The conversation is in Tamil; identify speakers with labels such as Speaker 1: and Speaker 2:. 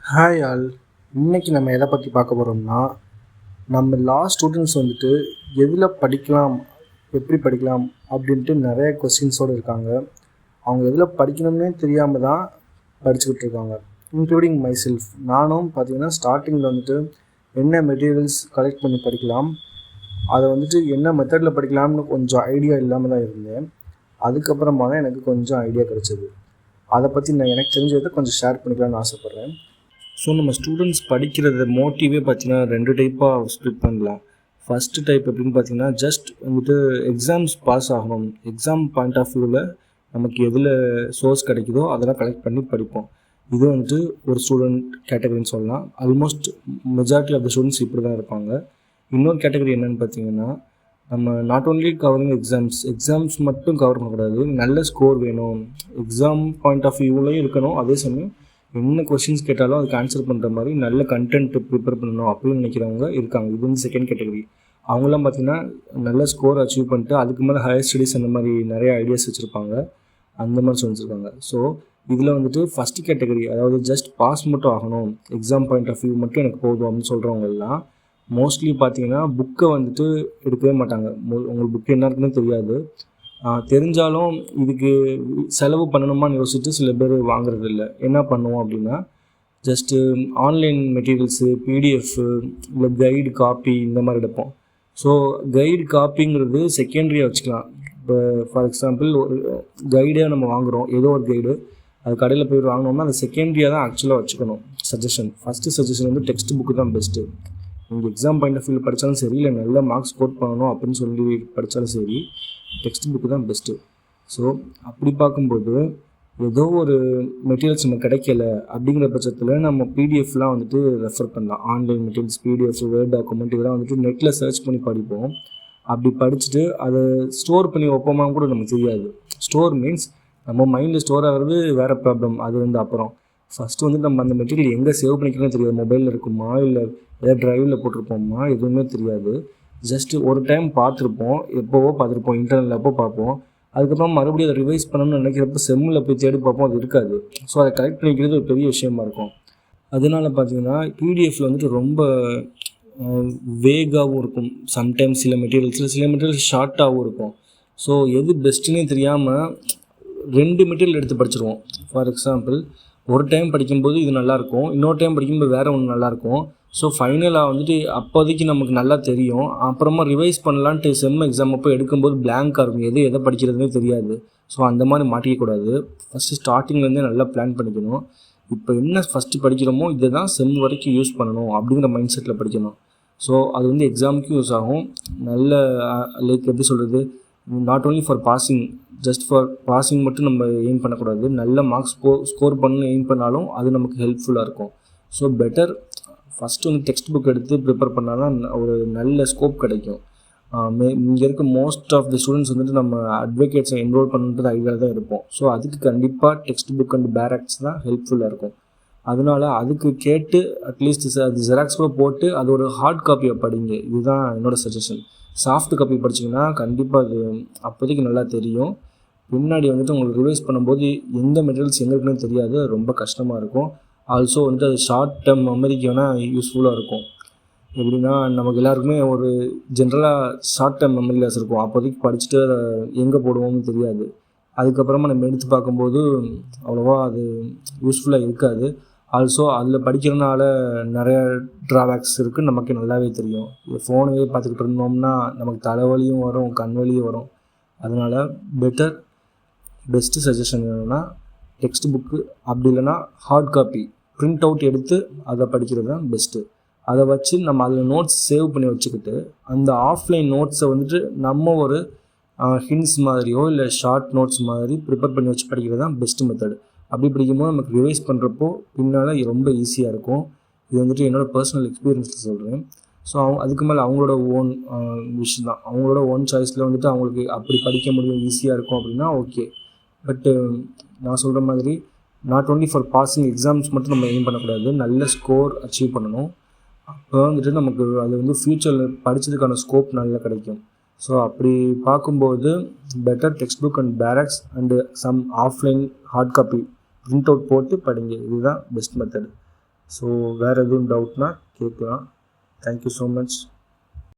Speaker 1: Hi all. இன்னைக்கு நம்ம எதை பற்றி பார்க்க போகிறோம்னா, நம்ம லா ஸ்டூடெண்ட்ஸ் வந்துட்டு எதில் படிக்கலாம், எப்படி படிக்கலாம் அப்படின்ட்டு நிறைய கொஸ்டின்ஸோடு இருக்காங்க. அவங்க எதில் படிக்கணும்னே தெரியாமல் தான் படிச்சுக்கிட்டு இருக்காங்க, இன்க்ளூடிங் மை செல்ஃப். நானும் பார்த்திங்கன்னா ஸ்டார்டிங்கில் வந்துட்டு என்ன மெட்டீரியல்ஸ் கலெக்ட் பண்ணி படிக்கலாம், அதை வந்துட்டு என்ன மெத்தடில் படிக்கலாம்னு கொஞ்சம் ஐடியா இல்லாமல் தான் இருந்தேன். அதுக்கப்புறமா தான் எனக்கு கொஞ்சம் ஐடியா கிடச்சிது. அதை பற்றி நான் எனக்கு தெரிஞ்சதை கொஞ்சம் ஷேர் பண்ணிக்கலாம்னு ஆசைப்பட்றேன். ஸோ நம்ம ஸ்டூடெண்ட்ஸ் படிக்கிறத மோட்டிவே பார்த்திங்கன்னா 2 டைப்பாக ஸ்ப்ளிட் பண்ணலாம். ஃபஸ்ட்டு டைப் எப்படின்னு பார்த்திங்கன்னா, ஜஸ்ட் வந்துட்டு எக்ஸாம்ஸ் பாஸ் ஆகணும், எக்ஸாம் பாயிண்ட் ஆஃப் வியூவில் நமக்கு எதில் சோர்ஸ் கிடைக்குதோ அதெல்லாம் கலெக்ட் பண்ணி படிப்போம். இது வந்துட்டு ஒரு ஸ்டூடெண்ட் கேட்டகரின்னு சொல்லலாம். Almost majority of the students இப்படி தான் இருப்பாங்க. இன்னொரு கேட்டகரி என்னென்னு பார்த்தீங்கன்னா, நம்ம நாட் ஓன்லி கவரிங் எக்ஸாம்ஸ் மட்டும் கவர் பண்ணக்கூடாது, நல்ல ஸ்கோர் வேணும், எக்ஸாம் பாயிண்ட் ஆஃப் வியூவிலையும் இருக்கணும், அதே சமயம் என்ன கொஸ்டின்ஸ் கேட்டாலும் அதுக்கு ஆன்சர் பண்ணுற மாதிரி நல்ல கண்டென்ட் ப்ரிப்பேர் பண்ணணும் அப்படின்னு நினைக்கிறவங்க இருக்காங்க. இது வந்து செகண்ட் கேட்டகரி. அவங்களாம் பார்த்திங்கன்னா நல்ல ஸ்கோர் அச்சீவ் பண்ணிட்டு அதுக்கு மேலே ஹையர் ஸ்டடீஸ் அந்த மாதிரி நிறைய ஐடியாஸ் வச்சுருப்பாங்க, அந்த மாதிரி சொல்லியிருக்காங்க. ஸோ இதில் வந்துட்டு ஃபஸ்ட்டு கேட்டகரி, அதாவது ஜஸ்ட் பாஸ் மட்டும் ஆகணும், எக்ஸாம் பாயிண்ட் ஆஃப் வியூ மட்டும் எனக்கு போதும் அப்படின்னு சொல்கிறவங்கெல்லாம் மோஸ்ட்லி பார்த்திங்கன்னா புக்கை வந்துட்டு எடுக்கவே மாட்டாங்க. உங்களுக்கு புக்கு என்ன இருக்குன்னு தெரியாது, தெரிஞ்சாலும் இதுக்கு செலவு பண்ணணுமான்னு யோசிச்சுட்டு சில பேர் வாங்குறது இல்லை. என்ன பண்ணுவோம் அப்படின்னா, ஜஸ்ட்டு ஆன்லைன் மெட்டீரியல்ஸு, பிடிஎஃப்பு, இல்லை கைடு காப்பி இந்த மாதிரி எடுப்போம். ஸோ கைடு காப்பிங்கிறது செகண்டரியாக வச்சுக்கலாம். இப்போ ஃபார் எக்ஸாம்பிள் ஒரு கைடே நம்ம வாங்குகிறோம், ஏதோ ஒரு கைடு அது கடையில் போய் வாங்கினோம்னா அது செகண்டரியாக தான் ஆக்சுவலாக வச்சுக்கணும். ஃபஸ்ட்டு சஜஷன் வந்து டெக்ஸ்ட் புக்கு தான் பெஸ்ட்டு. நீங்கள் எக்ஸாம் பாயிண்ட் ஆஃப் வியூவில் படித்தாலும் சரி, இல்லை நல்ல மார்க்ஸ் ஸ்கோர் பண்ணணும் அப்படின்னு சொல்லி படித்தாலும் சரி, டெக்ஸ்ட் புக்கு தான் பெஸ்ட்டு. ஸோ அப்படி பார்க்கும்போது ஏதோ ஒரு மெட்டீரியல்ஸ் நம்ம கிடைக்கல அப்படிங்கிற பட்சத்தில் நம்ம பிடிஎஃப்லாம் வந்துட்டு ரெஃபர் பண்ணலாம். Online materials, PDF, word document இதெல்லாம் வந்துட்டு நெட்டில் சர்ச் பண்ணி படிப்போம். அப்படி படிச்சுட்டு அதை ஸ்டோர் பண்ணி வைப்போமான்னு கூட நமக்கு தெரியாது. ஸ்டோர் மீன்ஸ் நம்ம மைண்டில் ஸ்டோர் ஆகிறது வேறு ப்ராப்ளம். அது வந்து அப்புறம் ஃபஸ்ட்டு வந்து நம்ம அந்த மெட்டீரியல் எங்கே சேவ் பண்ணிக்கிறோன்னு தெரியாது. மொபைலில் இருக்குமா இல்லை ஏதாவது ட்ரைவில் போட்டிருப்போமா எதுவுமே தெரியாது. ஜஸ்ட்டு ஒரு டைம் பார்த்துருப்போம், எப்போவோ பார்த்துருப்போம், இன்டர்னல் அப்போ பார்ப்போம். அதுக்கப்புறம் மறுபடியும் அதை ரிவைஸ் பண்ணணும்னு நினைக்கிறப்ப செம்மில் போய் தேடி பார்ப்போம், அது இருக்காது. ஸோ அதை கலெக்ட் பண்ணிக்கிறது ஒரு பெரிய விஷயமா இருக்கும். அதனால பார்த்திங்கன்னா பிடிஎஃப்பில் வந்துட்டு ரொம்ப வேகாகவும் இருக்கும். சம்டைம்ஸ் சில மெட்டீரியல்ஸ் ஷார்ட்டாகவும் இருக்கும். ஸோ எது பெஸ்ட்டுன்னே தெரியாமல் 2 மெட்டீரியல் எடுத்து படிச்சிருவோம். ஃபார் எக்ஸாம்பிள், ஒரு டைம் படிக்கும்போது இது நல்லாயிருக்கும், இன்னொரு டைம் படிக்கும்போது வேறு ஒன்று நல்லாயிருக்கும். ஸோ ஃபைனலாக வந்துட்டு அப்போதைக்கு நமக்கு நல்லா தெரியும், அப்புறமா ரிவைஸ் பண்ணலான்ட்டு செம் எக்ஸாம் அப்போ எடுக்கும்போது பிளாங்காக இருக்கும், எதை படிக்கிறதுனே தெரியாது. ஸோ அந்த மாதிரி மாட்டிக்கக்கூடாது. ஃபஸ்ட்டு ஸ்டார்டிங்லேருந்தே நல்லா பிளான் பண்ணிக்கணும். இப்போ என்ன ஃபஸ்ட்டு படிக்கிறோமோ இதை தான் செம் வரைக்கும் யூஸ் பண்ணணும் அப்படிங்கிற மைண்ட் செட்டில் படிக்கணும். ஸோ அது வந்து எக்ஸாமுக்கும் யூஸ் ஆகும். நல்ல லைக் எப்படி சொல்கிறது, not only for passing, just for passing மட்டும் நம்ம எய்ம் பண்ணக்கூடாது, நல்ல மார்க்ஸ் ஸ்கோர் பண்ணு எய்ம் பண்ணாலும் அது நமக்கு ஹெல்ப்ஃபுல்லாக இருக்கும். ஸோ பெட்டர் ஃபஸ்ட்டு வந்து டெக்ஸ்ட் புக் எடுத்து ப்ரிப்பேர் பண்ணால் தான் ஒரு நல்ல ஸ்கோப் கிடைக்கும். இங்கே இருக்க மோஸ்ட் ஆஃப் தி ஸ்டூடெண்ட்ஸ் வந்துட்டு நம்ம அட்வொகேட்ஸை என்ரோல் பண்ணுறது ஐடியாவில் தான் இருப்போம். ஸோ அதுக்கு கண்டிப்பாக டெக்ஸ்ட் புக் அண்ட் பேரக்ஸ் தான் ஹெல்ப்ஃபுல்லாக இருக்கும். அதனால் அதுக்கு கேட்டு அட்லீஸ்ட் அது ஜெராக்ஸ் கூட போட்டு அதோட ஹார்ட் காப்பியை படிங்க. இதுதான் என்னோடய சஜஷன். சாஃப்ட் காப்பி படிச்சிங்கன்னா கண்டிப்பாக அது அப்போதைக்கு நல்லா தெரியும். பின்னாடி வந்துட்டு உங்களுக்கு ரிவைஸ் பண்ணும்போது எந்த மெட்டீரியல்ஸ் எங்கே இருக்குன்னு தெரியாது, ரொம்ப கஷ்டமாக இருக்கும். ஆல்சோ வந்து அது ஷார்ட் டேர்ம் மெமரிக்கு வேணால் யூஸ்ஃபுல்லாக இருக்கும். எப்படின்னா, நமக்கு எல்லாருக்குமே ஒரு ஜென்ரலாக ஷார்ட் டேர்ம் மெமரி லாஸ் இருக்கும். அப்போதைக்கு படிச்சுட்டு அதை எங்கே போடுவோம்னு தெரியாது. அதுக்கப்புறமா நம்ம எடுத்து பார்க்கும்போது அவ்வளோவா அது யூஸ்ஃபுல்லாக இருக்காது. ஆல்சோ அதில் படிக்கிறதுனால நிறைய ட்ராபேக்ஸ் இருக்குதுன்னு நமக்கு நல்லாவே தெரியும். ஃபோனவே பார்த்துக்கிட்டு இருந்தோம்னா நமக்கு தலைவலியும் வரும், கண் வலியும் வரும். அதனால் பெஸ்ட்டு சஜஷன் வேணும்னா டெக்ஸ்ட் புக்கு, அப்படி இல்லைனா ஹார்ட் காப்பி பிரிண்ட் அவுட் எடுத்து அதை படிக்கிறது தான் பெஸ்ட்டு. அதை வச்சு நம்ம அதில் நோட்ஸ் சேவ் பண்ணி வச்சுக்கிட்டு அந்த ஆஃப்லைன் நோட்ஸை வந்துட்டு நம்ம ஒரு ஹிண்ட்ஸ் மாதிரியோ இல்லை ஷார்ட் நோட்ஸ் மாதிரி ப்ரிப்பேர் பண்ணி வச்சு படிக்கிறது தான் பெஸ்ட்டு மெத்தடு. அப்படி படிக்கும்போது நமக்கு ரிவைஸ் பண்ணுறப்போ பின்னால் ரொம்ப ஈஸியாக இருக்கும். இது வந்துட்டு என்னோடய பர்சனல் எக்ஸ்பீரியன்ஸில் சொல்கிறேன். ஸோ அதுக்கு மேலே அவங்களோட ஓன் விஷயம் தான், அவங்களோட ஓன் சாய்ஸில் வந்துட்டு அவங்களுக்கு அப்படி படிக்க முடியும், ஈஸியாக இருக்கும் அப்படின்னா ஓகே. பட்டு நான் சொல்கிற மாதிரி not only for passing exams மட்டும் நம்ம எய்ம் பண்ணக்கூடாது, நல்ல ஸ்கோர் அச்சீவ் பண்ணணும். அப்போ வந்துட்டு நமக்கு அது வந்து ஃப்யூச்சரில் படித்ததுக்கான ஸ்கோப் நல்லா கிடைக்கும். ஸோ அப்படி பார்க்கும்போது பெட்டர் டெக்ஸ்ட் புக் அண்ட் பேரக்ஸ் and some offline hard copy print out போட்டு படிங்க. இதுதான் பெஸ்ட் மெத்தட். ஸோ வேறு எதுவும் டவுட்னா கேட்கலாம். Thank you so much.